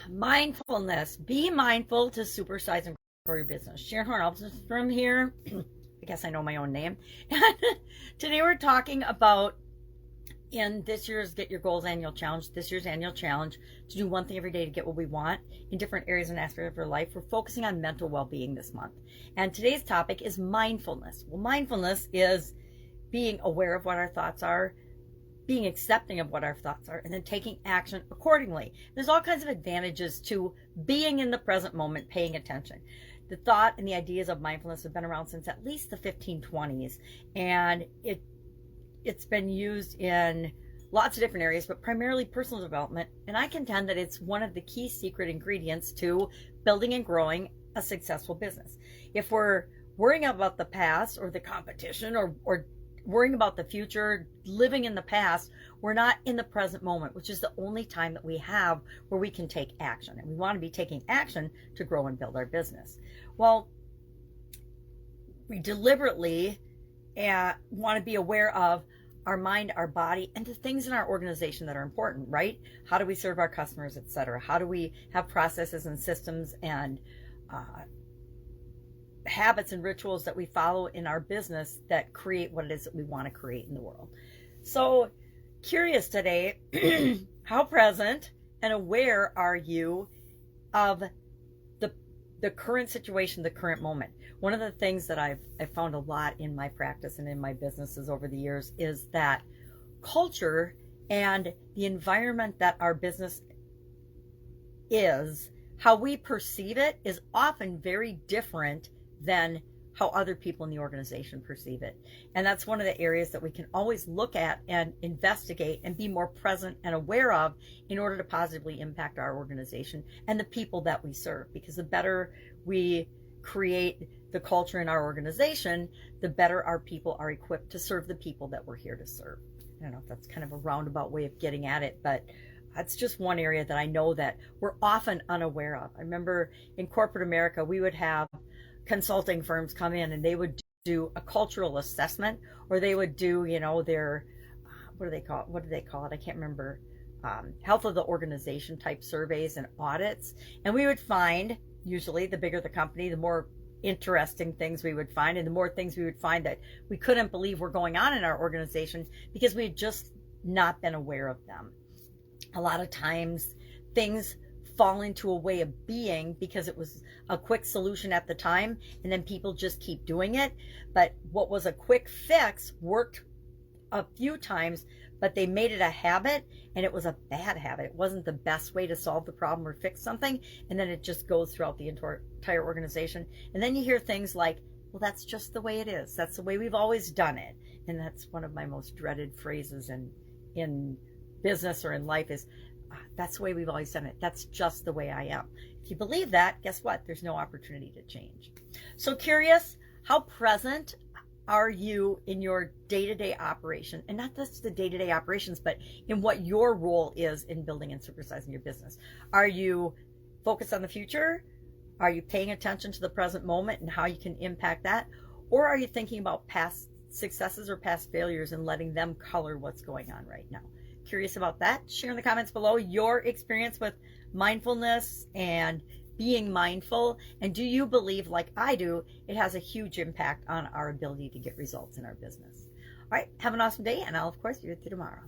Mindfulness. Be mindful to supersize and grow your business. Horne-Ellstrom here. I guess I know my own name. Today we're talking about in this year's Get Your Goals annual challenge, this year's annual challenge to do one thing every day to get what we want in different areas and aspects of our life. We're focusing on mental well-being this month. And today's topic is mindfulness. Well, mindfulness is being aware of what our thoughts are, being accepting of what our thoughts are, and then taking action accordingly. There's all kinds of advantages to being in the present moment, paying attention. The thought and the ideas of mindfulness have been around since at least the 1520s, and it's been used in lots of different areas, but primarily personal development. And I contend that it's one of the key secret ingredients to building and growing a successful business. If we're worrying about the past or the competition or worrying about the future, living in the past, we're not in the present moment, which is the only time that we have where we can take action. And we want to be taking action to grow and build our business. Well, we deliberately want to be aware of our mind, our body, and the things in our organization that are important, right? How do we serve our customers, etc.? How do we have processes and systems and habits and rituals that we follow in our business that create what it is that we want to create in the world? So, curious today, how present and aware are you of the current situation, the current moment? One of the things that I've found a lot in my practice and in my businesses over the years is that culture and the environment that our business is, how we perceive it, is often very different than how other people in the organization perceive it. And that's one of the areas that we can always look at and investigate and be more present and aware of in order to positively impact our organization and the people that we serve. Because the better we create the culture in our organization, the better our people are equipped to serve the people that we're here to serve. I don't know if that's kind of a roundabout way of getting at it, but that's just one area that I know that we're often unaware of. I remember in corporate America, we would have consulting firms come in and they would do a cultural assessment, or they would do, their, what do they call it? I can't remember. Health of the organization type surveys and audits. And we would find, usually the bigger the company, the more interesting things we would find, and the more things we would find that we couldn't believe were going on in our organization because we had just not been aware of them. A lot of times things fall into a way of being because it was a quick solution at the time, and then people just keep doing it. But what was a quick fix worked a few times, but they made it a habit, and it was a bad habit. It wasn't the best way to solve the problem or fix something, and then it just goes throughout the entire organization. And then you hear things like, well, that's just the way it is. That's the way we've always done it. And that's one of my most dreaded phrases in business or in life is, that's the way we've always done it. That's just the way I am. If you believe that, guess what? There's no opportunity to change. So curious, how present are you in your day-to-day operation? And not just the day-to-day operations, but in what your role is in building and supersizing your business. Are you focused on the future? Are you paying attention to the present moment and how you can impact that? Or are you thinking about past successes or past failures and letting them color what's going on right now? Curious about that? Share in the comments below your experience with mindfulness and being mindful. And do you believe, like I do, it has a huge impact on our ability to get results in our business? All right, have an awesome day, and I'll, of course, be with you tomorrow.